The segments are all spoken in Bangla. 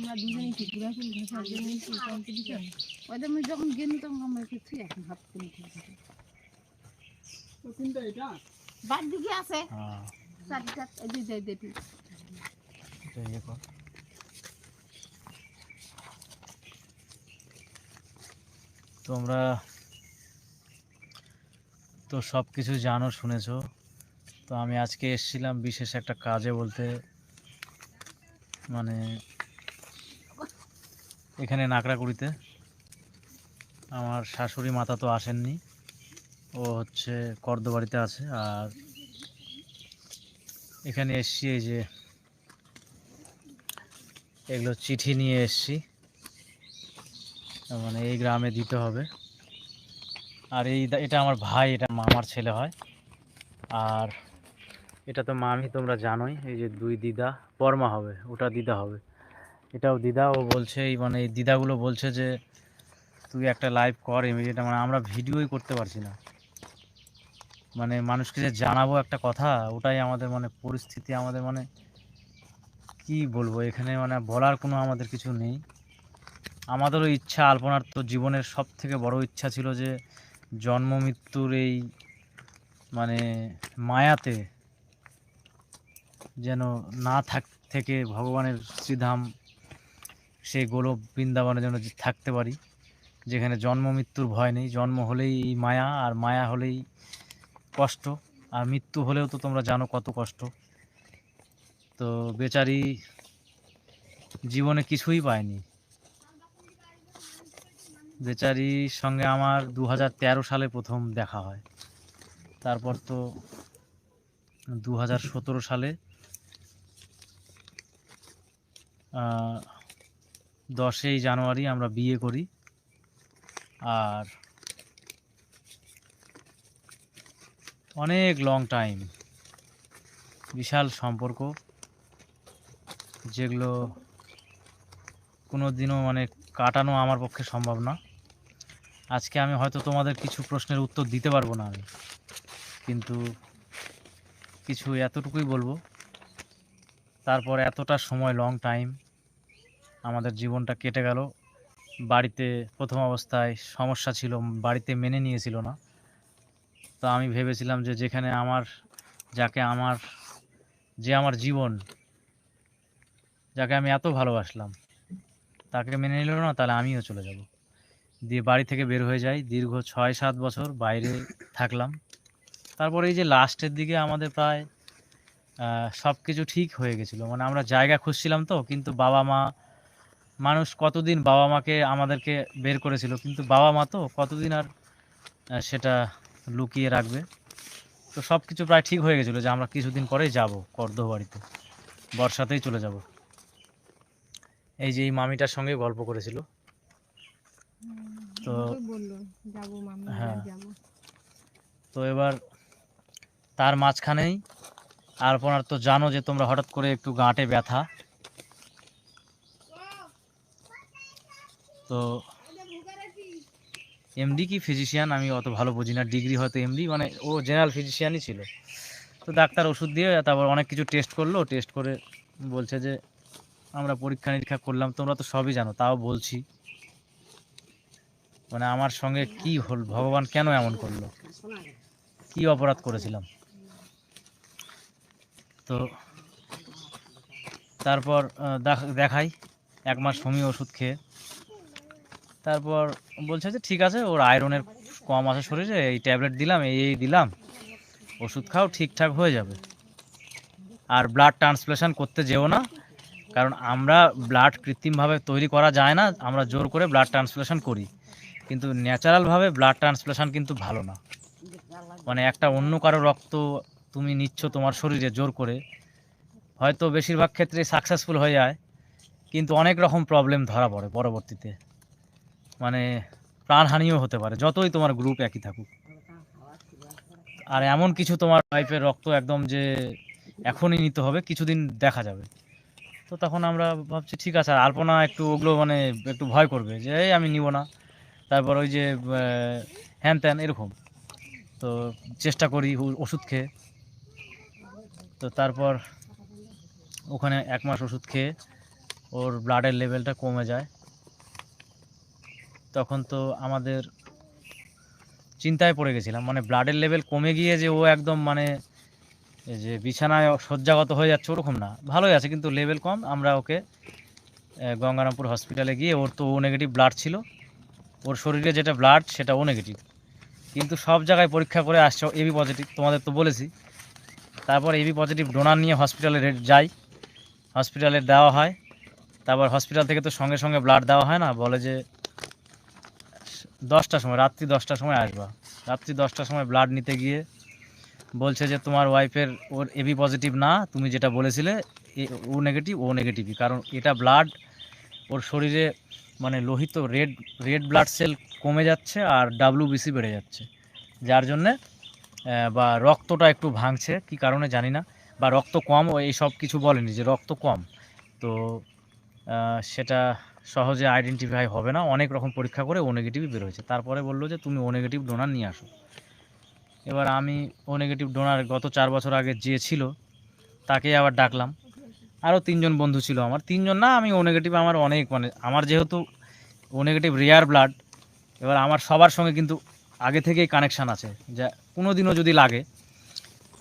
আমরা দুজনেই কি ঘুরা ফুল সবজনেই কি কম্পিটিশন ওদের আমি যখন গেলাম তখন আমরা কিছু এখন হাত করে খেলতে তো কোনটা এটা বাদ দিকে আছে হ্যাঁ চারটা এই যে দেখি এটা ইয়ে কর তোমরা তো সব কিছু জানো শুনেছো। তো আমি আজকে এসেছিলাম বিশেষ একটা কাজে বলতে মানে এখানে নাকড়াকুড়িতে আমার শাশুড়ি মাতা তো আসেননি, ও হচ্ছে কর্দবাড়িতে আছে। আর এখানে এসছি এই যে এগুলো চিঠি নিয়ে এসছি, মানে এই গ্রামে দিতে হবে। আর এটা আমার ভাই, এটা মামার ছেলে হয়। আর এটা তো মামি তোমরা জানোই, এই যে দুই দিদা বর্মা হবে, ওটা দিদা হবে, এটাও দিদা। ও বলছে এই মানে এই দিদাগুলো বলছে যে তুই একটা লাইভ কর ইমিডিয়েট, মানে আমরা ভিডিওই করতে পারছি না, মানে মানুষকে যে জানাবো একটা কথা, ওটাই আমাদের মানে পরিস্থিতি, আমাদের মানে কি বলবো এখানে, মানে বলার কোনো আমাদের কিছু নেই। আমাদেরও ইচ্ছা, আলপনার তো জীবনের সব থেকে বড় ইচ্ছা ছিল যে জন্ম মৃত্যুর এই মানে মায়াতে যেন না থেকে ভগবানের শ্রীধাম সেই গোলক বৃন্দাবনে যেন থাকতে পারি, যেখানে জন্ম মৃত্যুর ভয় নেই। জন্ম হলেই মায়া, আর মায়া হলেই কষ্ট, আর মৃত্যু হলেও তো তোমরা জানো কত কষ্ট। তো বেচারি জীবনে কিছুই পায়নি। বেচারির সঙ্গে আমার 2013 সালে প্রথম দেখা হয়, তারপর তো 2017 সালে 10ই জানুয়ারি আমরা বিয়ে করি। আর অনেক লং টাইম, বিশাল সম্পর্ক, যেগুলো কোনো দিনও মানে কাটানো আমার পক্ষে সম্ভব না। আজকে আমি হয়তো তোমাদের কিছু প্রশ্নের উত্তর দিতে পারবো না আমি, কিন্তু কিছু এতটুকুই বলবো। তারপর এতটা সময় লং টাইম আমাদের জীবনটা কেটে গেল। বাড়িতে প্রথম অবস্থায় সমস্যা ছিল, বাড়িতে মেনে নিয়েছিল না। তো আমি ভেবেছিলাম যে যেখানে আমার যাকে আমার যে আমার জীবন, যাকে আমি এত ভালোবাসলাম, তাকে মেনে নিল না, তাহলে আমিও চলে যাব। দিয়ে বাড়ি থেকে বের হয়ে যাই, দীর্ঘ 6-7 বছর বাইরে থাকলাম। তারপরে এই যে লাস্টের দিকে আমাদের প্রায় সব কিছু ঠিক হয়ে গেছিলো, মানে আমরা জায়গা খুঁজছিলাম তো, কিন্তু বাবা মা, মানুষ কতদিন বাবা মাকে আমাদেরকে বের করেছিল, কিন্তু বাবা মা তো কতদিন আর সেটা লুকিয়ে রাখবে। তো সব কিছু প্রায় ঠিক হয়ে গেছিলো যে আমরা কিছুদিন পরেই যাব কর্দবাড়িতে, বর্ষাতেই চলে যাব। এই যে এই মামিটার সঙ্গে গল্প করেছিল, তো হ্যাঁ, তো এবার তার মাঝখানেই আলপনার তো জানো যে তোমরা হঠাৎ করে একটু গাঁটে ব্যথা, তো এমডি কি ফিজিশিয়ান আমি অত ভালো বুঝি না, ডিগ্রি হয়তো এমডি, মানে ও জেনারেল ফিজিশিয়ানই ছিল। তো ডাক্তার ওষুধ দিয়ে তারপর অনেক কিছু টেস্ট করলো, টেস্ট করে বলছে যে, আমরা পরীক্ষা নিরীক্ষা করলাম, তোমরা তো সবই জানো, তাও বলছি, মানে আমার সঙ্গে কি হল, ভগবান কেন এমন করলো, কি অপরাধ করেছিলাম। তো তারপর দেখাই 1 মাস হোমিও ওষুধ খেয়ে, তারপর বলছে যে ঠিক আছে, ওর আয়রনের কম আছে শরীরে, এই ট্যাবলেট দিলাম, এই দিলাম, ওষুধ খাও, ঠিকঠাক হয়ে যাবে। আর ব্লাড ট্রান্সফ্লেশন করতে যেও না, কারণ আমরা ব্লাড কৃত্রিমভাবে তৈরি করা যায় না, আমরা জোর করে ব্লাড ট্রান্সফ্লেশন করি, কিন্তু ন্যাচারালভাবে ব্লাড ট্রান্সফ্লেশন কিন্তু ভালো না। মানে একটা অন্য কারো রক্ত তুমি নিচ্ছ তোমার শরীরে জোর করে, হয়তো বেশিরভাগ ক্ষেত্রে সাকসেসফুল হয়ে যায়, কিন্তু অনেক রকম প্রবলেম ধরা পড়ে পরবর্তীতে, মানে প্রাণহানিও হতে পারে, যতই তোমার গ্রুপ একই থাকুক। আর এমন কিছু তোমার লাইফের রক্ত একদম যে এখনই নিতে হবে, কিছুদিন দেখা যাবে। তো তখন আমরা ভাবছি ঠিক আছে, আর আলপনা একটু ওগুলো মানে একটু ভয় করবে যে এই আমি নিব না, তারপর ওই যে হ্যান ত্যান এরকম। তো চেষ্টা করি ওষুধ খেয়ে। তো তারপর ওখানে 1 মাস ওষুধ খেয়ে ওর ব্লাডের লেভেলটা কমে যায়। তখন তো আমাদের চিন্তায় পড়ে গেছিলাম, মানে ব্লাডের লেভেল কমে গিয়ে যে ও একদম মানে এই যে বিছানায় শয্যাগত হয়ে যাচ্ছে ওরকম না, ভালোই আছে কিন্তু লেভেল কম। আমরা ওকে গঙ্গারামপুর হসপিটালে গিয়ে, ওর তো ও নেগেটিভ ব্লাড ছিল, ওর শরীরে যেটা ব্লাড সেটা ও নেগেটিভ, কিন্তু সব জায়গায় পরীক্ষা করে আসছে এবি পজিটিভ, তোমাদের তো বলেছি। তারপর এবি পজিটিভ ডোনার নিয়ে হসপিটালে যাই, হসপিটালে দেওয়া হয়। তারপর হসপিটাল থেকে তো সঙ্গে সঙ্গে ব্লাড দেওয়া হয় না, বলে যে 10টার সময়, রাত্রি 10টার সময় আসবা। রাত্রি 10টার সময় ব্লাড নিতে গিয়ে বলছে যে তোমার ওয়াইফের ওর এবি পজিটিভ না, তুমি যেটা বলেছিলে ও নেগেটিভ, ও নেগেটিভই, কারণ এটা ব্লাড ওর শরীরে মানে লোহিত রেড রেড ব্লাড সেল কমে যাচ্ছে আর ডাব্লিউবিসি বেড়ে যাচ্ছে, যার জন্যে বা রক্তটা একটু ভাঙছে, কি কারণে জানি না, বা রক্ত কম, এই সব কিছু বলেনি যে রক্ত কম। তো সেটা সহজে আইডেন্টিফাই হবে না, অনেক রকম পরীক্ষা করে ও নেগেটিভই বের হয়েছে। তারপরে বললো যে তুমি ও নেগেটিভ ডোনার নিয়ে আসো। এবার আমি ও নেগেটিভ ডোনার গত 4 বছর আগে যে ছিল তাকে আবার ডাকলাম। আরও 3জন বন্ধু ছিল আমার, 3জন না, আমি ও নেগেটিভ আমার অনেক, মানে আমার যেহেতু ও নেগেটিভ রেয়ার ব্লাড, এবার আমার সবার সঙ্গে কিন্তু আগে থেকেই কানেকশান আছে, যা কোনো দিনও যদি লাগে।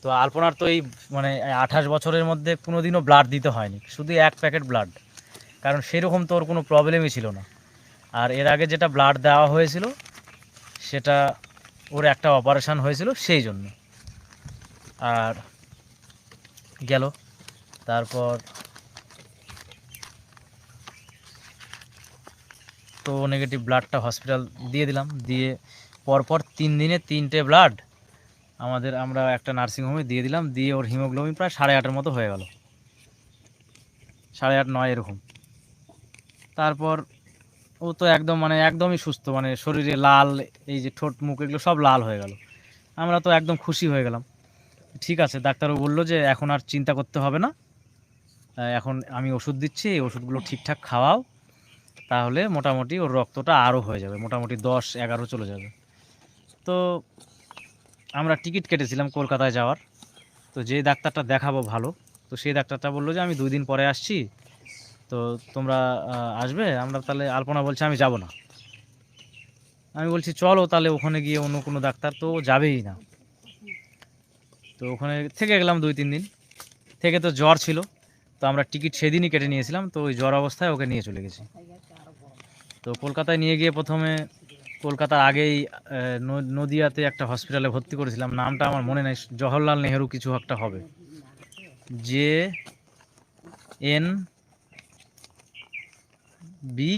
তো আলপনার তো এই মানে 28 বছরের মধ্যে কোনো দিনও ব্লাড দিতে হয়নি, শুধু 1 প্যাকেট ব্লাড, কারণ সেরকম তো ওর কোনো প্রবলেমই ছিল না। আর এর আগে যেটা ব্লাড দেওয়া হয়েছিল সেটা ওর একটা অপারেশান হয়েছিল সেই জন্য। আর গেল, তারপর তো নেগেটিভ ব্লাডটা হসপিটাল দিয়ে দিলাম, দিয়ে পরপর 3 দিনে 3টে ব্লাড আমরা একটা নার্সিংহোমে দিয়ে দিলাম, দিয়ে ওর হিমোগ্লোবিন প্রায় 8.5-এর মতো হয়ে গেল, 8.5 9 এরকম। তারপর ও তো একদম মানে একদমই সুস্থ, মানে শরীরে লাল, এই যে ঠোঁট মুখ এগুলো সব লাল হয়ে গেল। আমরা তো একদম খুশি হয়ে গেলাম। ঠিক আছে, ডাক্তারবাবু বললো যে এখন আর চিন্তা করতে হবে না, এখন আমি ওষুধ দিচ্ছি, এই ওষুধগুলো ঠিকঠাক খাওয়াও, তাহলে মোটামুটি ওর রক্তটা আরও হয়ে যাবে, মোটামুটি 10-11 চলে যাবে। তো আমরা টিকিট কেটেছিলাম কলকাতায় যাওয়ার, তো যে ডাক্তারটা দেখাবো ভালো, তো সেই ডাক্তারটা বললো যে আমি 2 দিন পরে আসছি, তো তোমরা আসবে। আমরা তাহলে, আলপনা বলছে আমি যাব না। আমি বলছি চলো তাহলে ওখানে গিয়ে অন্য কোনো ডাক্তার, তো ও যাবেই না। তো ওখানে থেকে গেলাম 2-3 দিন, থেকে তো জ্বর ছিল, তো আমরা টিকিট সেদিনই কেটে নিয়েছিলাম, তো ওই জ্বর অবস্থায় ওকে নিয়ে চলে গেছি। তো কলকাতায় নিয়ে গিয়ে প্রথমে কলকাতার আগেই নদিয়াতে একটা হসপিটালে ভর্তি করেছিলাম, নামটা আমার মনে নেই, জওহরলাল নেহেরু কিছু একটা হবে, JNB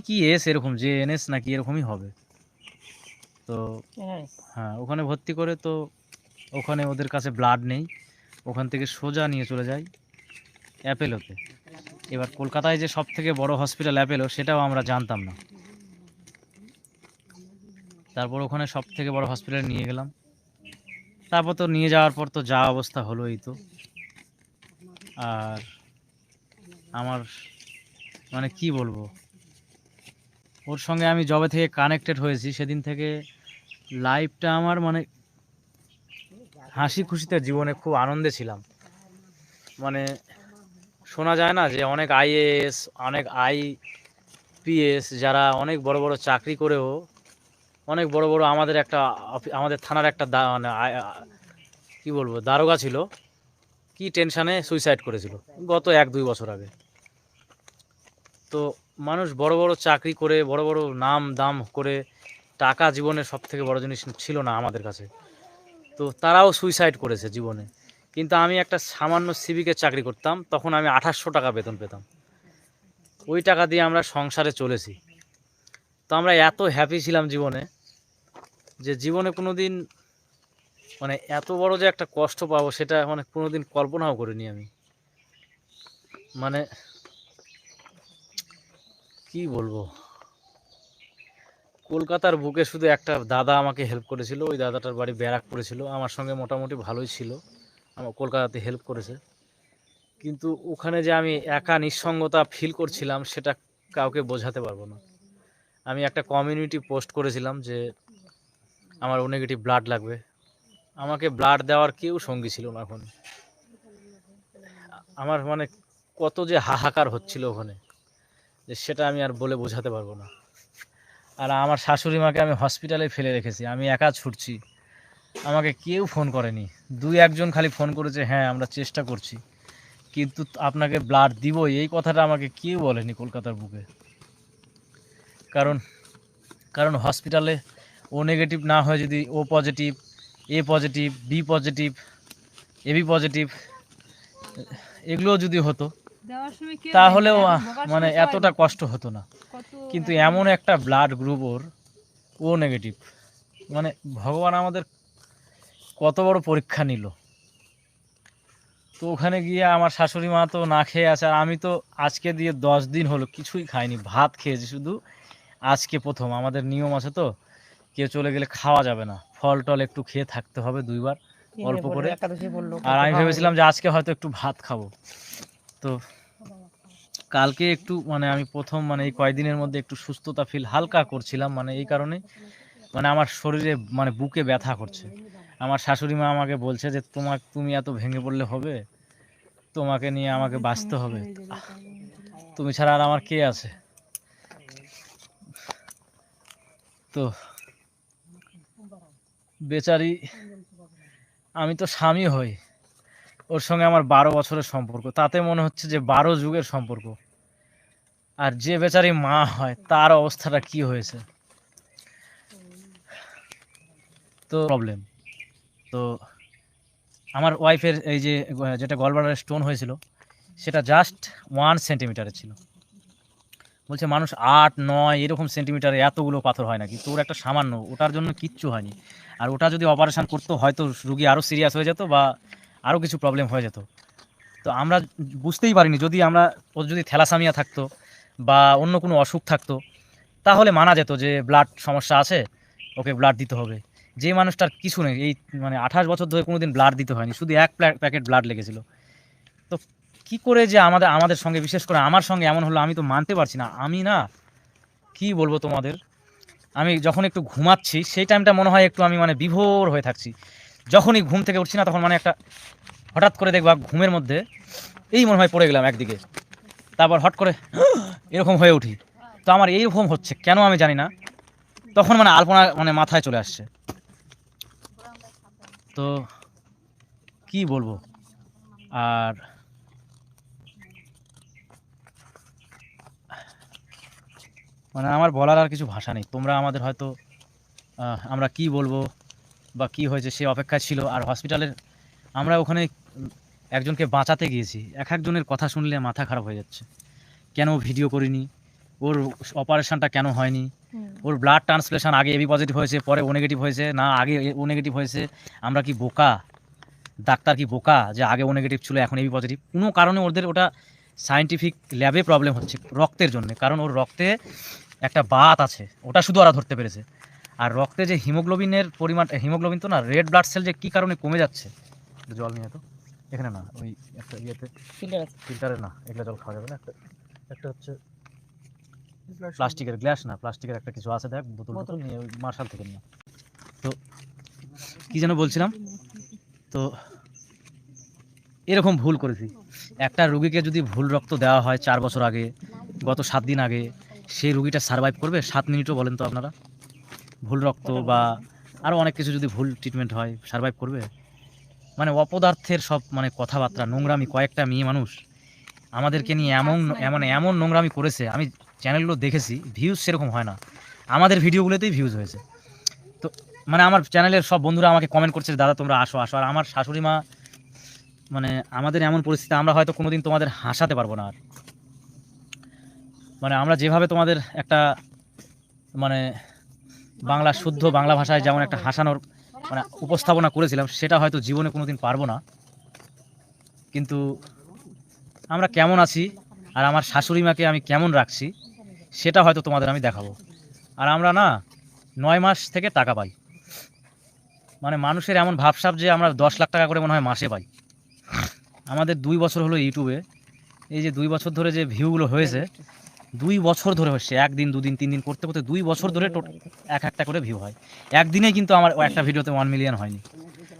কি এস এরকম, JNS নাকি এরকমই হবে। তো হ্যাঁ, ওখানে ভর্তি করে, তো ওখানে ওদের কাছে ব্লাড নেই, ওখান থেকে সোজা নিয়ে চলে যায় অ্যাপেলোতে। এবার কলকাতায় যে সব থেকে বড় হসপিটাল অ্যাপেলো, সেটাও আমরা জানতাম না। তারপর ওখানে সব থেকে বড় হসপিটালে নিয়ে গেলাম, তারপর তো নিয়ে যাওয়ার পর তো যা অবস্থা হলো এই তো। আর আমার মানে কি বলবো, ওর সঙ্গে আমি যবে থেকে কানেক্টেড হয়েছি সেদিন থেকে লাইফটা আমার মানে হাসি খুশিতে, জীবনে খুব আনন্দে ছিলাম। মানে শোনা যায় না যে অনেক IAS, অনেক IPS যারা অনেক বড় বড় চাকরি করেও, অনেক বড় বড় আমাদের একটা আমাদের থানার একটা মানে কি বলবো দারোগা ছিল, কি টেনশানে সুইসাইড করেছিল গত 1-2 বছর আগে। তো মানুষ বড় বড় চাকরি করে, বড় বড় নাম দাম করে, টাকা জীবনের সব থেকে বড় জিনিস ছিল না আমাদের কাছে, তো তারাও সুইসাইড করেছে জীবনে। কিন্তু আমি একটা সামান্য সিভিকের চাকরি করতাম, তখন আমি 2800 টাকা বেতন পেতাম, ওই টাকা দিয়ে আমরা সংসারে চলেছি। তো আমরা এত হ্যাপি ছিলাম জীবনে, যে জীবনে কোনো দিন মানে এত বড় যে একটা কষ্ট পাবো সেটা মানে কোনো দিন কল্পনাও করিনি আমি। মানে কি বলবো, কলকাতার বুকে শুধু একটা দাদা আমাকে হেল্প করেছিল, ওই দাদাটার বাড়ি ব্যারাকপুরে ছিল, আমার সঙ্গে মোটামুটি ভালোই ছিল, আমার কলকাতাতে হেল্প করেছে। কিন্তু ওখানে যে আমি একা নিঃসঙ্গতা ফিল করছিলাম সেটা কাউকে বোঝাতে পারবো না। আমি একটা কমিউনিটি পোস্ট করেছিলাম যে আমার ও নেগেটিভ ব্লাড লাগবে, আমাকে ব্লাড দেওয়ার কেউ সঙ্গী ছিল না ওখানে। আমার মানে কত যে হাহাকার হচ্ছিল ওখানে, যে সেটা আমি আর বলে বোঝাতে পারবো না। আর আমার শাশুড়ি মাকে আমি হসপিটালে ফেলে রেখেছি, আমি একা ছুটছি, আমাকে কেউ ফোন করেনি। 2-1 জন খালি ফোন করেছে, হ্যাঁ আমরা চেষ্টা করছি, কিন্তু আপনাকে ব্লাড দিব এই কথাটা আমাকে কেউ বলেনি কলকাতার বুকে। কারণ কারণ হসপিটালে ও নেগেটিভ না হয়, যদি O positive, A positive, B positive, AB positive এগুলো যদি হতো তাহলেও মানে এতটা কষ্ট হতো না। কিন্তু এমন একটা ব্লাড গ্রুপ ওর, ও নেগেটিভ, মানে ভগবান আমাদের কত বড় পরীক্ষা নিল। তো ওখানে গিয়ে আমার শাশুড়ি মা তো না খেয়ে আছে, আর আমি তো আজকে দিয়ে 10 দিন হলো কিছুই খাইনি, ভাত খেয়েছি শুধু। আজকে প্রথম, আমাদের নিয়ম আছে তো, কেউ চলে গেলে খাওয়া যাবে না, ফল টল একটু খেয়ে থাকতে হবে 2বার অল্প করে। আর আমি ভেবেছিলাম যে আজকে হয়তো একটু ভাত খাবো। তো কালকে একটু মানে আমি প্রথম মানে এই কয়েকদিনের মধ্যে একটু সুস্থতা ফিল হালকা করছিলাম, মানে এই কারণে মানে আমার শরীরে মানে বুকে ব্যথা করছে। আমার শাশুড়ি মা আমাকে বলছে যে তুমি এত ভেঙে পড়লে হবে, তোমাকে নিয়ে আমাকে বাঁচতে হবে, তুমি ছাড়া আর আমার কে আছে। তো বেচারি, আমি তো স্বামী হই, ওর সঙ্গে আমার 12 বছরের সম্পর্ক, তাতে মনে হচ্ছে যে 12 যুগের সম্পর্ক। আর যে বেচারি মা হয় তার অবস্থাটা কি হয়েছে, তো প্রবলেম। তো আমার ওয়াইফের এই যে যেটা গলব্লাডারে স্টোন হয়েছিল, সেটা জাস্ট 1 সেন্টিমিটারে ছিল। বলছে মানুষ 8-9 এরকম সেন্টিমিটারে এতগুলো পাথর হয় নাকি, তো ওর একটা সামান্য, ওটার জন্য কিচ্ছু হয়নি। আর ওটা যদি অপারেশন করতো হয়তো রুগী আরও সিরিয়াস হয়ে যেত বা আরও কিছু প্রবলেম হয়ে যেত। তো আমরা বুঝতেই পারিনি, যদি আমরা, ওর যদি থ্যালাসামিয়া থাকতো বা অন্য কোনো অসুখ থাকতো তাহলে মানা যেত যে ব্লাড সমস্যা আছে, ওকে ব্লাড দিতে হবে। যে মানুষটার কিছু নেই, এই মানে 28 বছর ধরে কোনো দিন ব্লাড দিতে হয়নি, শুধু 1 প্যাকেট ব্লাড লেগেছিল। তো কি করে যে আমাদের সঙ্গে, বিশেষ করে আমার সঙ্গে এমন হলো, আমি তো মানতে পারছি না। আমি না, কি বলবো তোমাদের, আমি যখন একটু ঘুমাচ্ছি সেই টাইমটা মনে হয় একটু আমি মানে বিভোর হয়ে থাকছি। যখনই ঘুম থেকে উঠছি না তখন মানে একটা হঠাৎ করে দেখবা ঘুমের মধ্যে এই মনে হয় পড়ে গেলাম একদিকে, তারপর হট করে এরকম হয়ে উঠি। তো আমার এইরকম হচ্ছে কেন আমি জানি না, তখন মানে আলপনা মানে মাথায় চলে আসছে। তো কি বলবো, আর মানে আমার বলার আর কিছু ভাষা নেই। তোমরা আমাদের হয়তো আমরা কি বলবো বা কি হয়েছে সে অপেক্ষায় ছিল। আর হসপিটালের আমরা ওখানে একজনকে বাঁচাতে গিয়েছি, একজনের কথা শুনলে মাথা খারাপ হয়ে যাচ্ছে। কেন ভিডিও করিনি, ওর অপারেশনটা কেন হয়নি, ওর ব্লাড ট্রান্সফ্লেশন আগে এবি পজিটিভ হয়েছে পরে ও নেগেটিভ হয়েছে, না আগে ও নেগেটিভ হয়েছে। আমরা কি বোকা, ডাক্তার কি বোকা যে আগে ও নেগেটিভ ছিল এখন এবি পজিটিভ? কোনো কারণে ওদের ওটা সায়েন্টিফিক ল্যাবে প্রবলেম হচ্ছে রক্তের জন্য, কারণ ওর রক্তে একটা বাত আছে, ওটা শুধু ওরা ধরতে পেরেছে। আর রক্তে যে হিমোগ্লোবিনের পরিমাণ, হিমোগ্লোবিন তো না, রেড ব্লাড সেল যে কী কারণে কমে যাচ্ছে। জল নিয়ে তো এখানে না, ওই একটা ইয়েতে ফিল্টারে না, এগুলো জল খাওয়া যাবে না। একটা একটা হচ্ছে প্লাস্টিকের গ্লাস, না প্লাস্টিকের একটা কিছু আছে, দেখ বোতল নিয়ে, ওই মার্শাল থেকে নিয়ে। তো কি যেন বলছিলাম, তো এরকম ভুল করেছি। একটা রুগীকে যদি ভুল রক্ত দেওয়া হয় 4 বছর আগে, গত 7 দিন আগে, সেই রুগীটা সার্ভাইভ করবে 7 মিনিটও? বলেন তো আপনারা। ভুল রক্ত বা আরও অনেক কিছু যদি ভুল ট্রিটমেন্ট হয়, সার্ভাইভ করবে? মানে অপদার্থের সব মানে কথাবার্তা, নোংরামি, কয়েকটা মেয়ে মানুষ আমাদেরকে নিয়ে এমন এমন এমন নোংরামি করেছে। আমি চ্যানেলগুলো দেখেছি, ভিউজ সেরকম হয় না, আমাদের ভিডিওগুলোতেই ভিউজ হয়েছে। তো মানে আমার চ্যানেলের সব বন্ধুরা আমাকে কমেন্ট করছে, দাদা তোমরা আসো আসো। আর আমার শাশুড়ি মা, মানে আমাদের এমন পরিস্থিতি, আমরা হয়তো কোনোদিন তোমাদের হাসাতে পারবো না আর। মানে আমরা যেভাবে তোমাদের একটা মানে বাংলা, শুদ্ধ বাংলা ভাষায় যেমন একটা হাসানোর মানে উপস্থাপনা করেছিলাম, সেটা হয়তো জীবনে কোনোদিন পারবো না। কিন্তু আমরা কেমন আছি আর আমার শাশুড়ি মাকে আমি কেমন রাখছি সেটা হয়তো তোমাদের আমি দেখাবো। আর আমরা না 9 মাস থেকে টাকা পাই, মানে মানুষের এমন ভাবসাব যে আমরা 10 লাখ টাকা করে মনে হয় মাসে পাই। আমাদের 2 বছর হলো ইউটিউবে, এই যে 2 বছর ধরে যে ভিউগুলো হয়েছে, 2 বছর ধরে হচ্ছে, 1 দিন 2 দিন 3 দিন করতে করতে 2 বছর ধরে একটা করে ভিউ হয়। একদিনেই কিন্তু আমার একটা ভিডিওতে 1 মিলিয়ন হয়নি।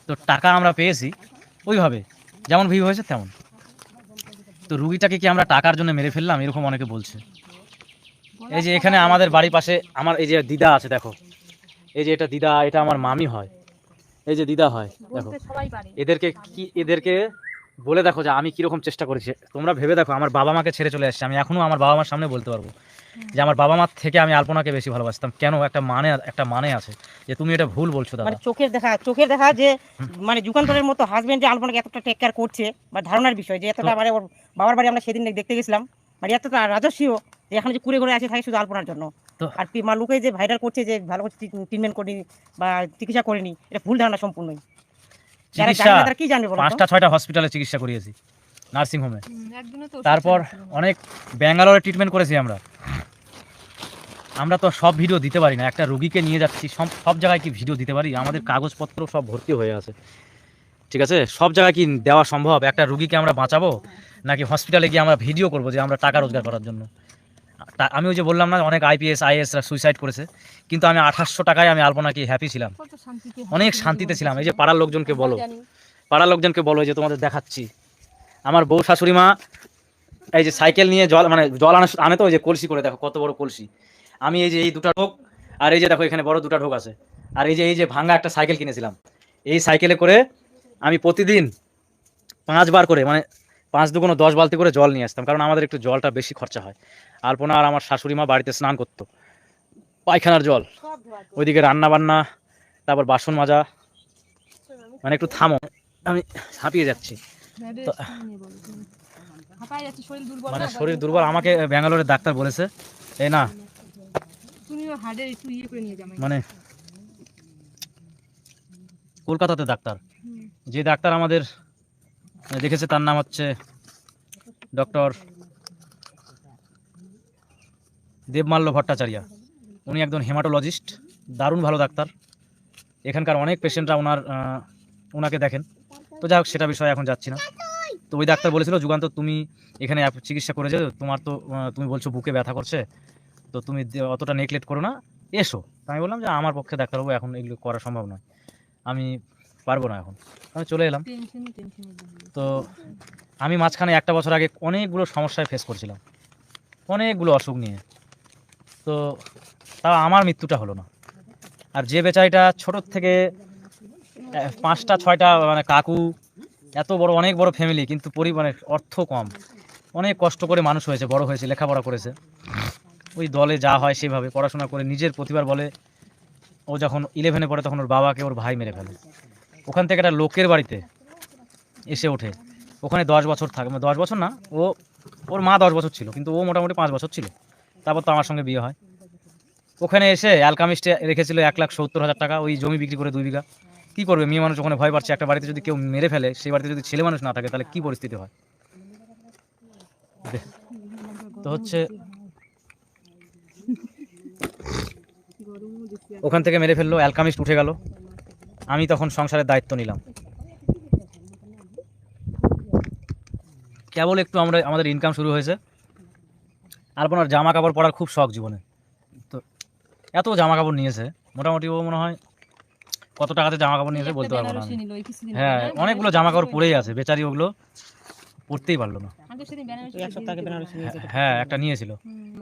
তো টাকা আমরা পেয়েছি ওইভাবে, যেমন ভিউ হয়েছে তেমন। তো রুগীটাকে কি আমরা টাকার জন্য মেরে ফেললাম, এরকম অনেকে বলছে। এই যে এখানে আমাদের বাড়ির পাশে আমার এই যে দিদা আছে, দেখো এই যে এটা দিদা, এটা আমার মামি হয়, এই যে দিদা হয়, দেখো এদেরকে বলে দেখো যে আমি কিরকম চেষ্টা করেছি। তোমরা ভেবে দেখো, আমার বাবা মাকে ছেড়ে চলে আসছি, আমি এখনো আমার বাবা মার সামনে বলতে পারবো যে আমার বাবা মার থেকে আমি আলপনাকে বেশি ভালোবাসতাম। কেন? একটা মানে আছে যে তুমি এটা ভুল বলছো দাদা। মানে চোখের দেখা যে মানে যুগান্তরের মতো হাজবেন্ড যে আলপনাকে এতটা টেক কেয়ার করছে, বা ধারণার বিষয় যে এতটা, মানে ওর বাবার বাড়ি আমরা সেদিন দেখতে গেছিলাম, মানে এতটা রাজস্বীয় যে এখন যে কুড়ে ঘুরে আসে থাকে শুধু আলপনার জন্য। তো আর মা লোকে যে ভাইরাল করছে যে ভালো করে ট্রিটমেন্ট করিনি বা চিকিৎসা করেনি, এটা ভুল ধারণা সম্পূর্ণই। যারা চিকিৎসা জানে না তারা কি জানবে বলো তো? 5টা 6টা হসপিটালে চিকিৎসা করিয়েছি, নার্সিংহোমে, তারপর অনেক ব্যাঙ্গালোরে ট্রিটমেন্ট করেছি আমরা তো সব ভিডিও দিতে পারি না। একটা রুগীকে নিয়ে যাচ্ছি, সব জায়গায় কি ভিডিও দিতে পারি? আমাদের কাগজপত্র সব ভর্তি হয়ে আছে, ঠিক আছে? সব জায়গায় কি দেওয়া সম্ভব? একটা রুগীকে আমরা বাঁচাবো নাকি হসপিটালে গিয়ে আমরা ভিডিও করবো যে আমরা টাকা রোজগার করার জন্য? আমি ওই যে বললাম না, অনেক IPS IASরা সুইসাইড করেছে, কিন্তু আমি 2800 টাকায় আমি আলপনাকে হ্যাপি ছিলাম, অনেক শান্তিতে ছিলাম। এই যে পাড়ার লোকজনকে বলো, এই যে তোমাদের দেখাচ্ছি, আমার বউ শাশুড়ি মা এই যে সাইকেল নিয়ে জল আনে তো, ওই যে কলসি করে, দেখো কত বড় কলসি। আমি এই যে এই দুটা ঢোক, আর এই যে দেখো এখানে বড় দুটা ঢোক আছে, আর এই যে ভাঙা একটা সাইকেল কিনেছিলাম, এই সাইকেলে করে আমি প্রতিদিন 5 বার করে, মানে 5 দুগুণ 10 বালতি করে জল নিয়ে আসতাম, কারণ আমাদের একটু জলটা বেশি খরচা হয়। আলপনা আর আমার শাশুড়ি মা বাড়িতে স্নান করতো, পায়খানার জল, ওইদিকে রান্না বান্না, তারপর বাসন মাজা। মানে একটু থামো, আমি হাঁপিয়ে যাচ্ছি। মানে শরীর দুর্বল, আমাকে ব্যাঙ্গালোরের ডাক্তার বলেছে এই না, মানে কলকাতাতে ডাক্তার, যে ডাক্তার আমাদের দেখেছে তার নাম হচ্ছে ডক্টর দেবমাল্য ভট্টাচার্য। উনি একজন হেমাটোলজিস্ট, দারুণ ভালো ডাক্তার। এখানকার অনেক পেশেন্টরা ওনাকে দেখেন। তো যাই হোক, সেটা বিষয়ে এখন যাচ্ছি না। তো ওই ডাক্তার বলেছিল, যুগান্ত তুমি এখানে চিকিৎসা করে যাও, তোমার তো তুমি বলছো বুকে ব্যথা করছে, তো তুমি অতটা নেগলেক্ট করো না, এসো। আমি বললাম যে আমার পক্ষে ডাক্তারবাবু এখন এগুলো করা সম্ভব নয়, আমি পারবো না, এখন আমি চলে এলাম। তো আমি মাঝখানে 1টা বছর আগে অনেকগুলো সমস্যায় ফেস করছিলাম, অনেকগুলো অসুখ নিয়ে। তো তাও আমার মৃত্যুটা হলো না। আর যে বেচারিটা ছোটোর থেকে 5টা 6টা মানে কাকু, এত বড় অনেক বড় ফ্যামিলি, কিন্তু পরিবারের অর্থ কম, অনেক কষ্ট করে মানুষ হয়েছে, বড় হয়েছে, লেখাপড়া করেছে, ওই দলে যা হয় সেভাবে পড়াশোনা করে নিজের প্রতিভার বলে ও যখন 11-এ পড়ে তখন ওর বাবাকে ওর ভাই মেরে ফেলে। ওখান থেকে একটা লোকের বাড়িতে এসে ওঠে, ওখানে 10 বছর থাকে, 10 বছর না, ওর মা 10 বছর ছিল, কিন্তু ও মোটামুটি 5 বছর ছিল। তারপর তো আমার সঙ্গে বিয়ে হয়। ওখানে এসে অ্যালকামিস্টে রেখেছিল 1,70,000 টাকা, ওই জমি বিক্রি করে 2 বিঘা। কী করবে মেয়ে মানুষ? ওখানে ভয় পাচ্ছে, একটা বাড়িতে যদি কেউ মেরে ফেলে, সেই বাড়িতে যদি ছেলে মানুষ না থাকে তাহলে কী পরিস্থিতি হয়। তো হচ্ছে ওখান থেকে মেরে ফেললো, অ্যালকামিস্ট উঠে গেল, আমি তখন সংসারের দায়িত্ব নিলাম। কেবল একটু আমাদের ইনকাম শুরু হয়েছে। আলপনার জামা কাপড় পরার খুব শখ জীবনে, তো এত জামা কাপড় নিয়েছে, মোটামুটি ও মনে হয় কত টাকাতে জামা কাপড় নিয়েছে বলতে পারবো না। হ্যাঁ, অনেকগুলো জামা কাপড় পরেই আছে, বেচারি ওগুলো পরতেই পারলো না। হ্যাঁ, একটা নিয়েছিল,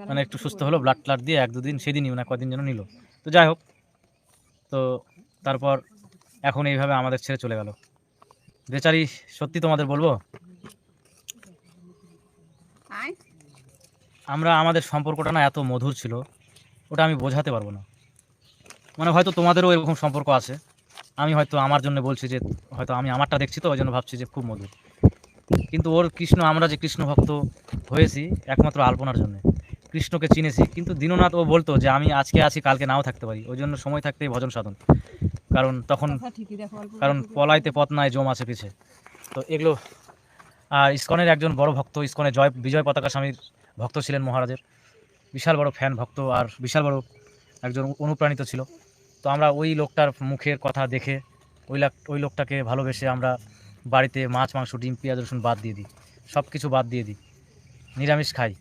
মানে একটু সুস্থ হলো, ব্লাড ট্লাড দিয়ে 1-2 দিন, সেদিনই মানে কদিন যেন নিল। তো যাই হোক, তো তারপর এখন এইভাবে আমাদের ছেড়ে চলে গেল বেচারি। সত্যি তোমাদের বলবো, আমাদের সম্পর্কটা না এত মধুর ছিল, ওটা আমি বোঝাতে পারবো না। মানে হয়তো তোমাদেরও এরকম সম্পর্ক আছে, আমি হয়তো আমার জন্য বলছি যে হয়তো আমি আমারটা দেখছি, তো ওই জন্য ভাবছি যে খুব মধুর। কিন্তু ওর আমরা যে কৃষ্ণ ভক্ত হয়েছি একমাত্র আলপনার জন্য। কৃষ্ণকে চিনেছি, কিন্তু দীননাথ ও বলতো যে আমি আজকে আছি, কালকে নাও থাকতে পারি, ওই জন্য সময় থাকতেই ভজন সাধন, কারণ পলাইতে পথ নাই, জম আছে পিছে। তো এগুলো। আর ইসকনের একজন বড় ভক্ত, ইসকনের বিজয় পতাকা স্বামীর ভক্ত ছিলেন, মহারাজের বিশাল বড় ফ্যান ভক্ত, আর বিশাল বড় একজন অনুপ্রাণিত ছিল। তো আমরা ওই লোকটার মুখের কথা দেখে ওই লোকটাকে ভালোবেসে আমরা বাড়িতে মাছ মাংস ডিম পেঁয়াজ রসুন বাদ দিয়ে দিই, সব কিছু বাদ দিয়ে দিই, নিরামিষ খাই।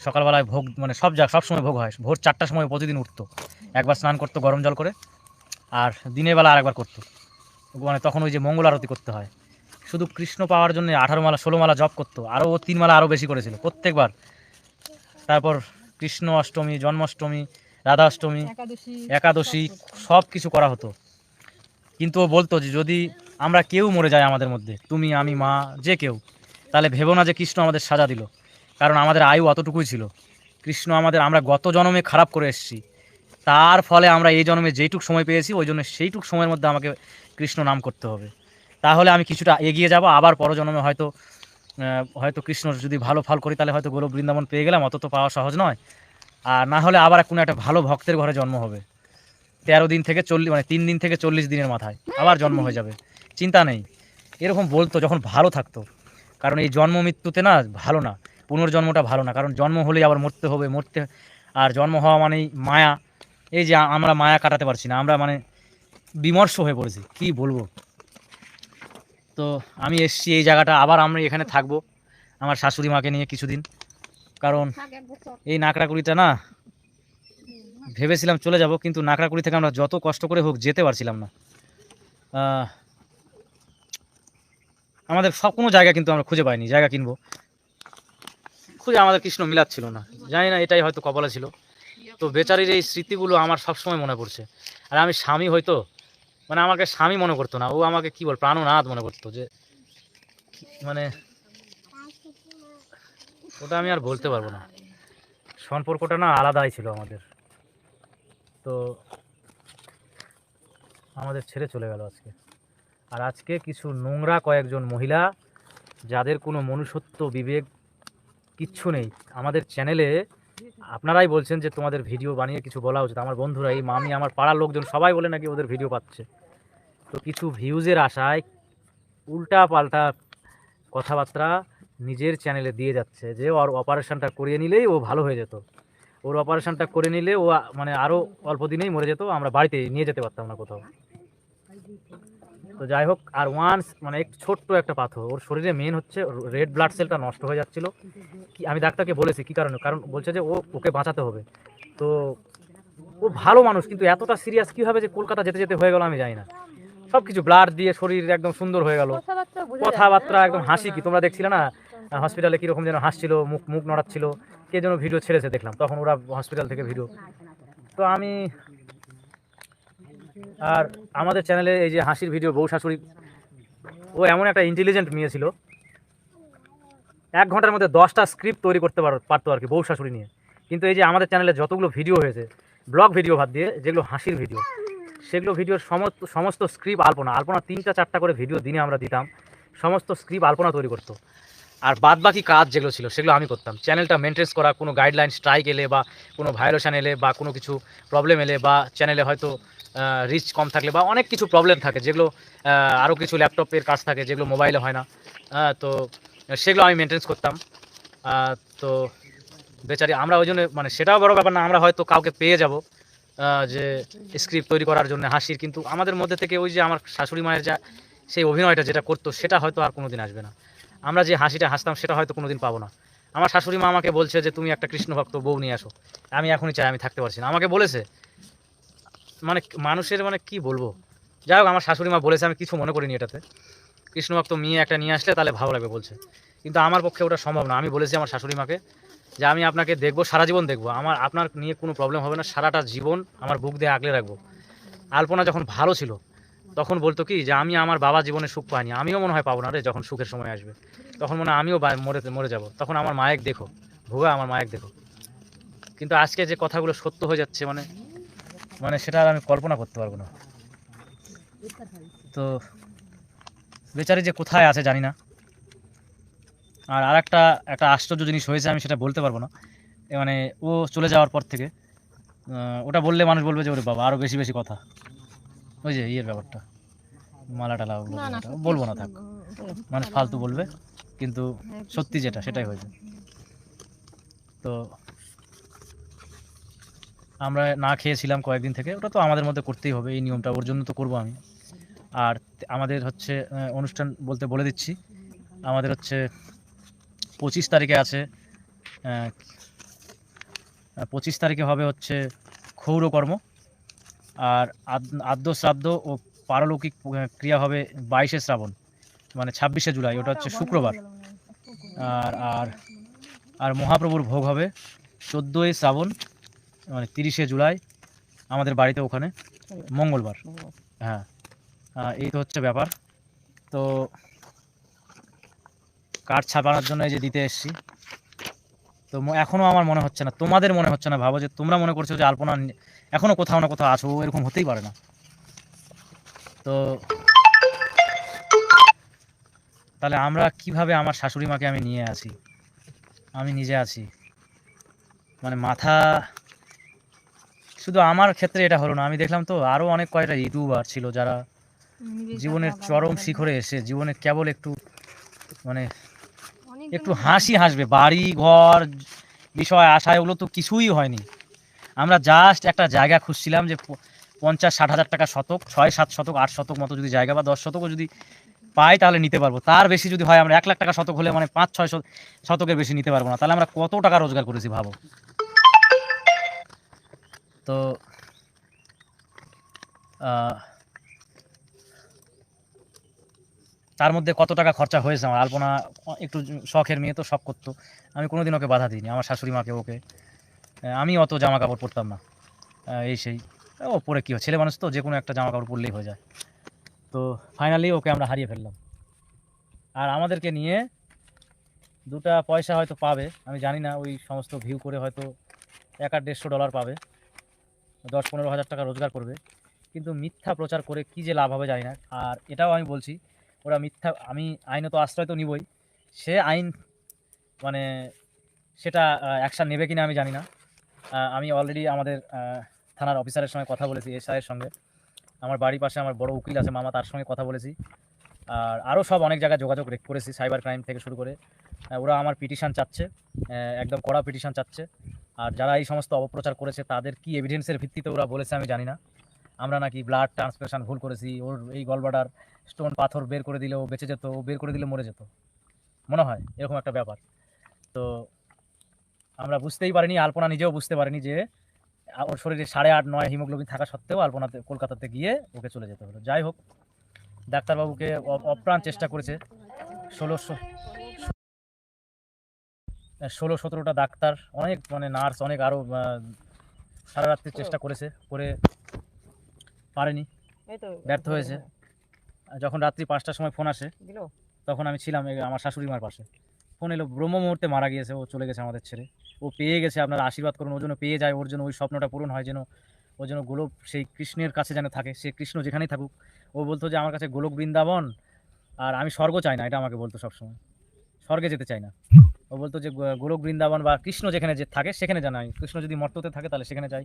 সকালবেলায় ভোগ, মানে সব সময় ভোগ হয়। ভোর 4টার সময় প্রতিদিন উঠতো, একবার স্নান করতো গরম জল করে, আর দিনের বেলা আরেকবার করতো, মানে তখন ওই যে মঙ্গল আরতি করতে হয়। শুধু কৃষ্ণ পাওয়ার জন্য 18 মালা 16 মালা জপ করতো, আরও 3 মালা আরও বেশি করেছিল প্রত্যেকবার। তারপর কৃষ্ণ অষ্টমী, জন্মাষ্টমী, রাধাষ্টমী, একাদশী সব কিছু করা হতো। কিন্তু ও বলতো যে যদি আমরা কেউ মরে যায় আমাদের মধ্যে, তুমি, আমি, মা, যে কেউ, তাহলে ভেবো না যে কৃষ্ণ আমাদের সাজা দিল, কারণ আমাদের আয়ু অতটুকুই ছিল। কৃষ্ণ আমরা গত জন্মে খারাপ করে এসেছি, তার ফলে আমরা এই জন্মে যেইটুক সময় পেয়েছি ওই জন্য সেইটুক সময়ের মধ্যে আমাকে কৃষ্ণ নাম করতে হবে, তাহলে আমি কিছুটা এগিয়ে যাব, আবার পরজন্মে হয়তো কৃষ্ণর যদি ভালো ফল করি তাহলে হয়তো গোলক বৃন্দাবন পেয়ে গেলাম, অত তো পাওয়া সহজ নয়। আর না হলে আবার কোনো একটা ভালো ভক্তের ঘরে জন্ম হবে, 13 দিন থেকে 40, মানে 3 দিন থেকে 40 দিনের মাথায় আবার জন্ম হয়ে যাবে, চিন্তা নেই। এরকম বলতো যখন ভালো থাকতো। কারণ এই জন্ম মৃত্যুতে না ভালো না, পুনর্জন্মটা ভালো না, কারণ জন্ম হলেই আবার মরতে হবে, আর জন্ম হওয়া মানেই মায়া। এই যে আমরা মায়া কাটাতে পারছি না, আমরা মানে বিমর্ষ হয়ে পড়েছি, কি বলবো। তো আমি এসছি এই জায়গাটা, আবার আমরা এখানে থাকবো আমার শাশুড়ি মাকে নিয়ে কিছুদিন, কারণ এই নাকড়াকুড়িটা না ভেবেছিলাম চলে যাব, কিন্তু নাকড়াকুড়ি থেকে আমরা যত কষ্ট করে হোক যেতে পারছিলাম না। আমাদের সব কোনো জায়গা কিন্তু আমরা খুঁজে পাইনি, জায়গা কিনবো খুঁজে আমাদের কৃষ্ণ মিলাচ্ছিল না, জানি না এটাই হয়তো কপালে ছিল। তো বেচারির এই স্মৃতিগুলো আমার সবসময় মনে পড়ছে। আর আমি স্বামী হয়তো, মানে আমাকে স্বামী মনে করতো না, ও আমাকে কি বল প্রাণনাথ মনে করতো, যে মানে ওটা আমি আর বলতে পারবো না, সম্পর্কটা না আলাদাই ছিল আমাদের। তো আমাদের ছেড়ে চলে গেল আজকে। আর আজকে কিছু নোংরা কয়েকজন মহিলা, যাদের কোনো মনুষ্যত্ব বিবেক কিচ্ছু নেই, আমাদের চ্যানেলে আপনারাই বলছেন যে তোমাদের ভিডিও বানিয়ে কিছু বলা উচিত। আমার বন্ধুরা, এই মামি, আমার পাড়ার লোকজন সবাই বলে নাকি ওদের ভিডিও পাচ্ছে। তো কিছু ভিউজের আশায় উল্টা পাল্টা কথাবার্তা নিজের চ্যানেলে দিয়ে যাচ্ছে, যে ওর অপারেশনটা করিয়ে নিলেই ও ভালো হয়ে যেত, ওর অপারেশনটা করে নিলে ও মানে আরও অল্প দিনেই মরে যেত, আমরা বাড়িতে নিয়ে যেতে পারতাম না কোথাও। তো যাই হোক, আর ওয়ান্স মানে একটু ছোট্ট একটা পাথর ওর শরীরে, মেন হচ্ছে রেড ব্লাড সেলটা নষ্ট হয়ে যাচ্ছিল। কি আমি ডাক্তারকে বলেছি কী কারণে, কারণ বলছে যে ওকে বাঁচাতে হবে। তো ও ভালো মানুষ, কিন্তু এতটা সিরিয়াস কীভাবে যে কলকাতা যেতে যেতে হয়ে গেল আমি জানি না। সব কিছু ব্লাড দিয়ে শরীর একদম সুন্দর হয়ে গেল, কথাবার্তা একদম হাসি, কি তোমরা দেখছিলে না হসপিটালে কীরকম যেন হাসছিল, মুখ মুখ নড়াচ্ছিল, কে যেন ভিডিও ছেড়েছে দেখলাম, তখন ওরা হসপিটাল থেকে ভিডিও। তো আমি আর আমাদের চ্যানেলে এই যে হাসির ভিডিও, বউ শাশুড়ি, ও এমন একটা ইন্টেলিজেন্ট মেয়ে ছিল, 1 ঘন্টার মধ্যে 10টা স্ক্রিপ্ট তৈরি করতে পারতো আর কি বউ শাশুড়ি নিয়ে। কিন্তু এই যে আমাদের চ্যানেলে যতগুলো ভিডিও হয়েছে, ব্লগ ভিডিও বাদ দিয়ে যেগুলো হাসির ভিডিও, সেগুলো ভিডিওর সমস্ত স্ক্রিপ্ট আলপনা 3টা 4টা করে ভিডিও দিনে আমরা দিতাম, সমস্ত স্ক্রিপ্ট আলপনা তৈরি করতো। আর বাদ বাকি কাজ যেগুলো ছিল সেগুলো আমি করতাম। চ্যানেলটা মেনটেন্স করা, কোনো গাইডলাইন স্ট্রাইক এলে বা কোনো ভায়োলেশন এলে বা কোনো কিছু প্রবলেম এলে, বা চ্যানেলে হয়তো রিচ কম থাকলে বা অনেক কিছু প্রবলেম থাকে, যেগুলো আরও কিছু ল্যাপটপের কাজ থাকে যেগুলো মোবাইলে হয় না, তো সেগুলো আমি মেনটেন্স করতাম। তো বেচারি আমরা ওই জন্য, মানে সেটাও বড় ব্যাপার না, আমরা হয়তো কাউকে পেয়ে যাব যে স্ক্রিপ্ট তৈরি করার জন্য হাসির, কিন্তু আমাদের মধ্যে থেকে ওই যে আমার শাশুড়ি মায়ের যা সেই অভিনয়টা যেটা করতো, সেটা হয়তো আর কোনো দিন আসবে না। আমরা যে হাসিটা হাসতাম সেটা হয়তো কোনো দিন পাবো না। আমার শাশুড়ি মা আমাকে বলছে যে তুমি একটা কৃষ্ণ ভক্ত বউ নিয়ে আসো, আমি এখনই চাই, আমি থাকতে পারছি না, আমাকে বলেছে। মানে মানুষের মানে কি বলবো, যাই হোক আমার শাশুড়ি মা বলেছে, আমি কিছু মনে করিনি এটাতে। কৃষ্ণ ভক্ত মেয়ে একটা নিয়ে আসলে তাহলে ভালো লাগবে বলছে, কিন্তু আমার পক্ষে ওটা সম্ভব না। আমি বলেছি আমার শাশুড়ি মাকে যে আমি আপনাকে দেখবো, সারা জীবন দেখবো, আপনার নিয়ে কোনো প্রবলেম হবে না, সারাটা জীবন আমার বুক দিয়ে আগলে রাখবো। আলপনা যখন ভালো ছিল তখন বলতো কি যে আমি আমার বাবা জীবনে সুখ পাইনি, আমিও মনে হয় পাবো না রে, যখন সুখের সময় আসবে তখন মনে হয় আমিও মরে যাব, তখন আমার মায়ের দেখো ভুয়া, আমার মায়ের দেখো। কিন্তু আজকে যে কথাগুলো সত্য হয়ে যাচ্ছে, মানে মানে সেটা আর আমি কল্পনা করতে পারবো না। তো বেচারি যে কোথায় আছে জানি না। আর একটা আশ্চর্য জিনিস হয়েছে, আমি সেটা বলতে পারবো না, মানে ও চলে যাওয়ার পর থেকে ওটা বললে মানুষ বলবে যে ওরে বাবা আরও বেশি বেশি কথা, ওই যে ইয়ের ব্যাপারটা, মালা টালা বলবো না, থাক, মানুষ ফালতু বলবে, কিন্তু সত্যি যেটা সেটাই হয়েছে। তো আমরা না খেয়েছিলাম কয়েকদিন থেকে, ওটা তো আমাদের মধ্যে করতেই হবে, এই নিয়মটা ওর জন্য তো করবো আমি। আর আমাদের হচ্ছে অনুষ্ঠান বলতে বলে দিচ্ছি, আমাদের হচ্ছে 25 তারিখে আছে, 25 তারিখে হবে হচ্ছে ক্ষৌরকর্ম, আর আদ্য শ্রাদ্ধ ও পারলৌকিক ক্রিয়া হবে 22শে শ্রাবণ, মানে 26শে জুলাই, ওটা হচ্ছে শুক্রবার। আর আর আর মহাপ্রভুর ভোগ হবে 14ই শ্রাবণ মানে 30শে জুলাই আমাদের বাড়িতে ওখানে মঙ্গলবার। হ্যাঁ, এই তো হচ্ছে ব্যাপার। তো কার্ড ছাপানোর জন্য এই যে দিতে এসেছি। তো এখনও আমার মনে হচ্ছে না, তোমাদের মনে হচ্ছে না, ভাবো যে তোমরা মনে করছো যে আলপনা এখনও কোথাও না কোথাও আছো, এরকম হতেই পারে না। তো তাহলে আমরা কিভাবে আমার শাশুড়ি মাকে আমি নিয়ে আসি, আমি নিজে আছি, মানে মাথা। শুধু আমার ক্ষেত্রে এটা হলো না, আমি দেখলাম তো আরও অনেক কয়েকটা ইউটিউবার ছিল যারা জীবনের চরম শিখরে এসে জীবনে কেবল একটু মানে একটু হাসি হাসবে, বাড়ি ঘর বিষয় আশা এগুলো তো কিছুই হয়নি। আমরা জাস্ট একটা জায়গা খুঁজছিলাম যে 50-60 হাজার টাকা শতক, 6-7 শতক 8 শতক মতো যদি জায়গা বা 10 শতকও যদি পাই তাহলে নিতে পারবো। তার বেশি যদি হয়, আমরা 1 লাখ টাকা শতক হলে মানে 5-6 শতকের বেশি নিতে পারবো না। তাহলে আমরা কত টাকা রোজগার করেছি ভাবো। তো তার মধ্যে কত টাকা খরচা হয়েছে আমার। আলপনা একটু শখের মেয়ে, তো শখ করতো, আমি কোনোদিন ওকে বাধা দিইনি, আমার শাশুড়ি মাকে ওকে। আমি অত জামা কাপড় পরতাম না, এই সেই ও পরে কী হয়, ছেলে মানুষ তো যে কোনো একটা জামা কাপড় পরলেই হয়ে যায়। তো ফাইনালি ওকে আমরা হারিয়ে ফেললাম। আর আমাদেরকে নিয়ে দুটা পয়সা হয়তো পাবে, আমি জানি না, ওই সমস্ত ভিউ করে হয়তো $100-150 পাবে, 10-15 হাজার টাকা রোজগার করবে, কিন্তু মিথ্যা প্রচার করে কী যে লাভ হবে জানি না। আর এটাও আমি বলছি, ওরা মিথ্যা, আমি আইনত আশ্রয় তো নিবই, সে আইন মানে সেটা অ্যাকশান নেবে কিনা আমি জানি না। আমি অলরেডি আমাদের থানার অফিসারের সঙ্গে কথা বলেছি, এসআইয়ের সঙ্গে। আমার বাড়ির পাশে আমার বড় উকিল আছে মামা, তার সঙ্গে কথা বলেছি। আর আরও সব অনেক জায়গায় যোগাযোগ করেছি, সাইবার ক্রাইম থেকে শুরু করে। ওরা আমার পিটিশান চাচ্ছে, একদম কড়া পিটিশান চাচ্ছে। আর যারা এই সমস্ত অপপ্রচার করেছে তাদের কি এভিডেন্সের ভিত্তিতে ওরা বলেছে আমি জানি না। আমরা নাকি ব্লাড ট্রান্সফিউশন ভুল করেছি, ওর এই গলব্লাডার স্টোন পাথর বের করে দিলে ও বেঁচে যেত, ও বের করে দিলে মরে যেত, মনে হয় এরকম একটা ব্যাপার। তো আমরা বুঝতেই পারিনি, আলপনা নিজেও বুঝতে পারিনি যে ওর শরীরে 8.5-9 হিমোগ্লোবিন থাকা সত্ত্বেও আলপনাতে কলকাতাতে গিয়ে ওকে চলে যেতে হলো। যাই হোক, ডাক্তারবাবুকে অপ্রাণ চেষ্টা করেছে, 16-17টা ডাক্তার, অনেক মানে নার্স, অনেক আরও সারা রাত্রি চেষ্টা করেছে, করে পারেনি, ব্যর্থ হয়েছে। যখন রাত্রি 5টার সময় ফোন আসে, তখন আমি ছিলাম আমার শাশুড়ি মার পাশে। ফোন এলো, ব্রহ্ম মুহূর্তে মারা গিয়েছে, ও চলে গেছে আমাদের ছেড়ে, ও পেয়ে গেছে, আপনারা আশীর্বাদ করুন, ও যেন পেয়ে যায়, ওর জন্য ওই স্বপ্নটা পূরণ হয়, যেন ও যেন গোলক সেই কৃষ্ণের কাছে যেন থাকে, সে কৃষ্ণ যেখানেই থাকুক। ও বলতো যে আমার কাছে গোলক বৃন্দাবন আর আমি স্বর্গ চাই না, এটা আমাকে বলতো সবসময়, স্বর্গে যেতে চাই না। ও বলতো যে গোলক বৃন্দাবন বা কৃষ্ণ যেখানে যে থাকে সেখানে যেন আমি, কৃষ্ণ যদি মর্ততে থাকে তাহলে সেখানে যাই,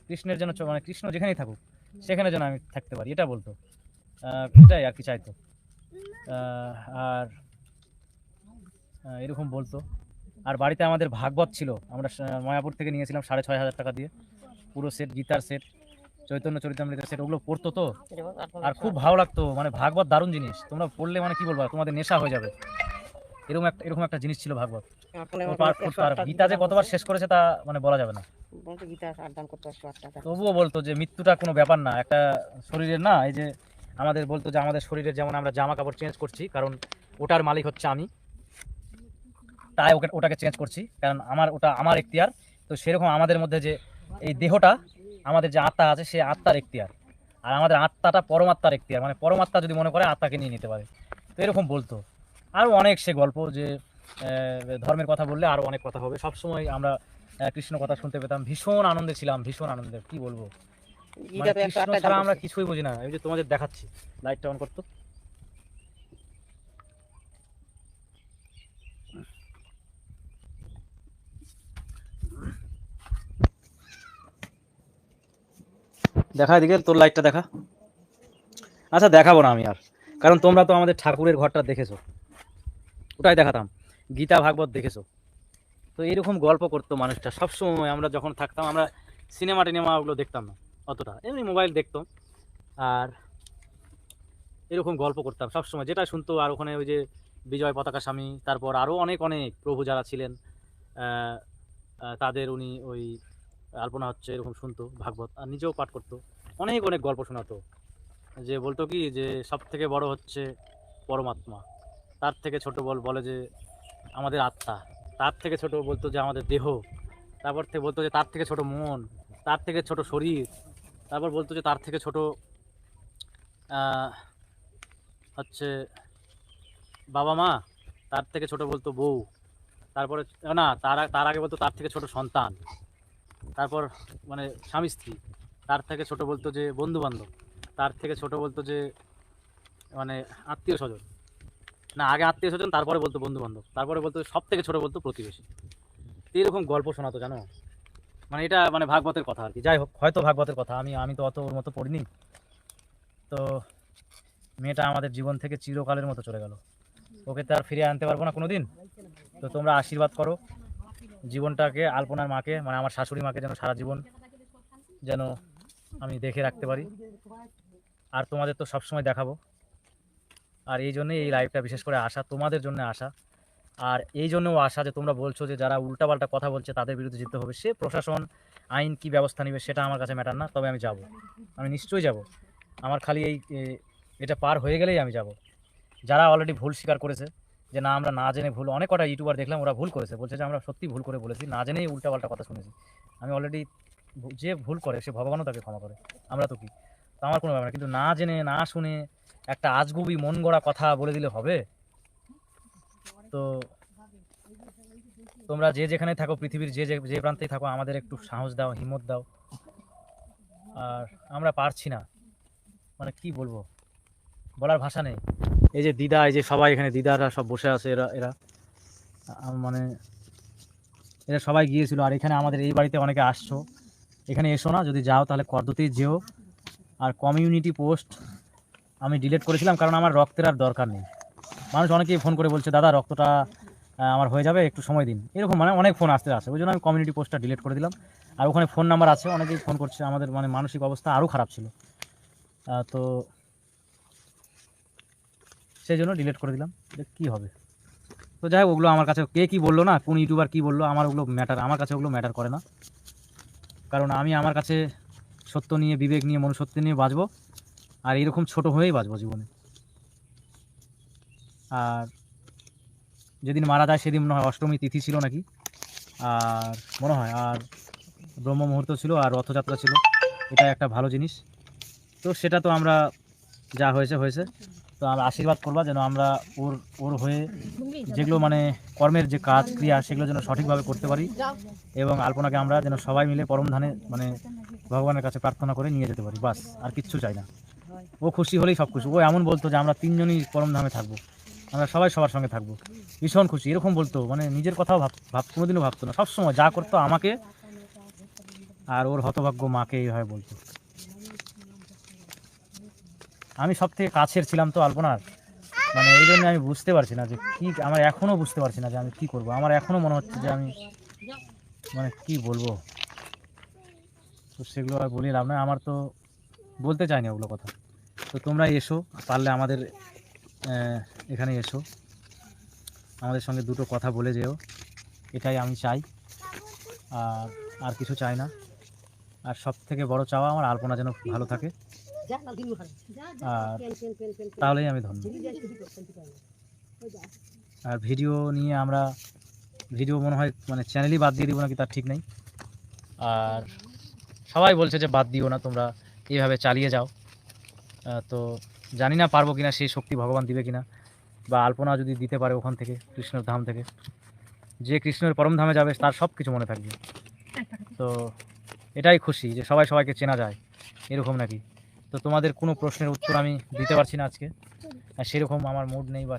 কৃষ্ণের যেন মানে কৃষ্ণ যেখানেই থাকুক সেখানে যেন আমি থাকতে পারি, এটা বলতো। এটাই আর কি চাইতো। আর এরকম বলতো। আর বাড়িতে আমাদের ভাগবত ছিল, আমরা মায়াপুর থেকে নিয়েছিলাম 6,500 টাকা দিয়ে, পুরো সেট, গীতার সেট, চৈতন্য চরিতামৃতের সেট, ওগুলো পড়তো তো। আর খুব ভালো লাগতো, মানে ভাগবত দারুণ জিনিস, তোমরা পড়লে মানে কি বলবো, তোমাদের নেশা হয়ে যাবে, এরকম একটা জিনিস ছিল ভাগবত। আর গীতা যে কতবার শেষ করেছে তা মানে বলা যাবে না। তবুও বলতো যে মৃত্যুটা কোনো ব্যাপার না, একটা শরীরের না, এই যে আমাদের বলতো যে আমাদের শরীরের যেমন আমরা জামা কাপড় চেঞ্জ করছি, কারণ ওটার মালিক হচ্ছে আমি, তাই ওটাকে চেঞ্জ করছি, কারণ ওটা আমার এখতিয়ার। তো সেরকম আমাদের মধ্যে যে এই দেহটা, আমাদের যে আত্মা আছে, সে আত্মার এখতিয়ার, আর আমাদের আত্মাটা পরমাত্মার এখতিয়ার, মানে পরমাত্মা যদি মনে করে আত্মাকে নিয়ে নিতে পারে। তো এরকম বলতো। আরও অনেক সে গল্প, যে ধর্মের কথা বললে আরও অনেক কথা হবে। সবসময় আমরা কৃষ্ণ কথা শুনতে পেতাম, ভীষণ আনন্দে ছিলাম, ভীষণ আনন্দে, কি বলবো, মানে কৃষ্ণ ছাড়া আমরা কিছুই বুঝি না। এই যে তোমাদের দেখাচ্ছি, লাইটটা অন করতো, দেখা এদিকে, তোর লাইটটা দেখা। আচ্ছা দেখাবো না আমি আর, কারণ তোমরা তো আমাদের ঠাকুরের ঘরটা দেখেছো, ওটাই দেখাতাম, গীতা ভাগবত দেখেছো। তো এরকম গল্প করতো মানুষটা সবসময়। আমরা যখন থাকতাম, আমরা সিনেমা টিনেমা ওগুলো দেখতাম না অতটা, এমনি মোবাইল দেখতাম, আর এরকম গল্প করতাম সবসময়, যেটা শুনতো। আর ওখানে ওই যে বিজয় পতাকা স্বামী, তারপর আরও অনেক অনেক প্রভু যারা ছিলেন, তাদের উনি ওই আলপনা হচ্ছে এরকম শুনতো ভাগবত, আর নিজেও পাঠ করতো, অনেক অনেক গল্প শোনাতো। যে বলতো কি, যে সব থেকে বড় হচ্ছে পরমাত্মা, তার থেকে ছোট বলে যে আমাদের আত্মা, তার থেকে ছোট বলতো যে আমাদের দেহ, তারপর থেকে বলতো যে তার থেকে ছোট মন, তার থেকে ছোট শরীর, তারপর বলতো যে তার থেকে ছোট আহ, হচ্ছে বাবা মা, তার থেকে ছোট বলতো বউ, তারপরে না তার তার আগে বলতো তার থেকে ছোট সন্তান, তারপর মানে স্বামী স্ত্রী, তার থেকে ছোট বলতো যে বন্ধু বান্ধব, তার থেকে ছোট বলতো যে মানে আত্মীয় স্বজন, না আগে আত্মীয় স্বজন তারপরে বলতো বন্ধু বান্ধব, তারপরে বলতো সব থেকে ছোট বলতো প্রতিবেশী। তো এরকম গল্প শোনাতো জানো, মানে এটা মানে ভাগবতের কথা আর কি। যাই হোক, হয়তো ভাগবতের কথা, আমি আমি তো অত ওর মতো পড়িনি। তো মেয়েটা আমাদের জীবন থেকে চিরকালের মতো চলে গেল, ওকে তো আর ফিরিয়ে আনতে পারবো না কোনোদিন। তো তোমরা আশীর্বাদ করো জীবনটাকে, আলপনার মাকে মানে আমার শাশুড়ি মাকে যেন সারা জীবন যেন আমি দেখে রাখতে পারি, আর তোমাদের তো সবসময় দেখাবো। আর এই জন্যই এই লাইভটা বিশেষ করে আসা, তোমাদের জন্য আসা। আর এই জন্যও আসা যে তোমরা বলছো যে যারা উল্টাপাল্টা কথা বলছে তাদের বিরুদ্ধে যেতে হবে, সে প্রশাসন আইন কি ব্যবস্থা নেবে সেটা আমার কাছে ম্যাটার না, তবে আমি যাব, আমি নিশ্চয়ই যাব। আমার খালি এটা পার হয়ে গেলেই আমি যাব। যারা অলরেডি ভুল স্বীকার করেছে যে না আমরা না জেনে ভুল, অনেক কটা ইউটিউবার দেখলাম ওরা ভুল করেছে, বলছে যে আমরা সত্যি ভুল করে বলেছি, না জেনেই উল্টাপাল্টা কথা শুনেছি। আমি অলরেডি, যে ভুল করে সে ভগবানও তাকে ক্ষমা করে, আমরা তো কি, তো আমার কোনো ব্যাপার না। কিন্তু না জেনে না শুনে একটা আজগুবি মন গড়া কথা বলে দিলে হবে? তো তোমরা যে যেখানে থাকো, পৃথিবীর যে যে যে প্রান্তেই থাকো, আমাদের একটু সাহস দাও, হিম্মত দাও। আর আমরা পারছি না, মানে কি বলবো, বলার ভাষা নেই। এই যে দিদা, এই যে সবাই এখানে দিদারা সব বসে আছে, এরা এরা মানে এরা সবাই গিয়েছিল। আর এখানে আমাদের এই বাড়িতে অনেকে আসছো, এখানে এসো না, যদি যাও তাহলে কর্দতেই যেও। আর কমিউনিটি পোস্ট আমি ডিলিট করেছিলাম কারণ আমার রক্তের আর দরকার নেই। মানুষ অনেকেই ফোন করে বলছে দাদা রক্তটা আমার হয়ে যাবে, একটু সময় দিন, এরকম মানে অনেক ফোন আসতে ওই জন্য আমি কমিউনিটি পোস্টটা ডিলিট করে দিলাম। আর ওখানে ফোন নাম্বার আছে, অনেকেই ফোন করছে, আমাদের মানে মানসিক অবস্থা আরও খারাপ ছিল, তো সেই জন্য ডিলিট করে দিলাম। কী হবে, তো যাই হোক, ওগুলো আমার কাছে কে কী বললো না, কোন ইউটিউবার কী বললো, আমার ওগুলো ম্যাটার, আমার কাছে ওগুলো ম্যাটার করে না। কারণ আমি আমার কাছে সত্য নিয়ে, বিবেক নিয়ে, মনুষ্যত্ব নিয়ে বাঁচবো, আর এইরকম ছোট হয়েই বাঁচবো জীবনে। আর যেদিন মারা যায় সেদিন মনে হয় অষ্টমী তিথি ছিল নাকি, আর মনে হয় আর ব্রহ্ম মুহূর্ত ছিল, আর রথযাত্রা ছিল, এটা একটা ভালো জিনিস। তো সেটা তো আমরা, যা হয়েছে হয়েছে, তো আমরা আশীর্বাদ করবা যেন আমরা ওর ওর হয়ে যেগুলো মানে কর্মের যে কাজ ক্রিয়া সেগুলো যেন সঠিকভাবে করতে পারি, এবং আলপনাকে আমরা যেন সবাই মিলে পরম ধানে মানে ভগবানের কাছে প্রার্থনা করে নিয়ে যেতে পারি, বাস আর কিচ্ছু চাই না। ও খুশি হলেই সব খুশি। ও এমন বলতো যে আমরা তিনজনই পরম ধামে থাকবো, আমরা সবাই সবার সঙ্গে থাকবো, ভীষণ খুশি, এরকম বলতো। মানে নিজের কথাও কোনোদিনও ভাবতো না, সবসময় যা করতো আমাকে আর ওর হতভাগ্য মাকে এইভাবে বলতো। আমি সব থেকে কাছের ছিলাম তো আলপনার, মানে এই জন্য আমি বুঝতে পারছি না যে কি, আমার এখনও বুঝতে পারছি না যে আমি কি করব। আমার এখনও মনে হচ্ছে যে আমি মানে কি বলবো, তো সেগুলো আর বলি লাভ নয়, আমার তো বলতে চাই না ওগুলো কথা। তো তোমরা এসো, পারলে আমাদের এখানে এসো, আমাদের সঙ্গে দুটো কথা বলে যেও, এটাই আমি চাই, আর আর কিছু চাই না। আর সব থেকে বড় চাওয়া আমার আলপনা যেন ভালো থাকে, আর তাহলেই আমি ধন্য। আর ভিডিও নিয়ে আমরা ভিডিও মনে হয় মানে চ্যানেলই বাদ দিয়ে দিব নাকি তার ঠিক নেই। আর সবাই বলছে যে বাদ দিও না, তোমরা এইভাবে চালিয়ে যাও। তো জানি না পারবো কিনা, সেই শক্তি ভগবান দিবে কিনা, বা আলপনা যদি দিতে পারে ওখান থেকে, কৃষ্ণের ধাম থেকে, যে কৃষ্ণের পরম ধামে যাবে তার সব কিছু মনে থাকবে। তো এটাই খুশি যে সবাই সবাইকে চেনা যায়, এরকম নাকি। তো তোমাদের কোনো প্রশ্নের উত্তর আমি দিতে পারছি না আজকে, আর সেরকম আমার মুড নেই বা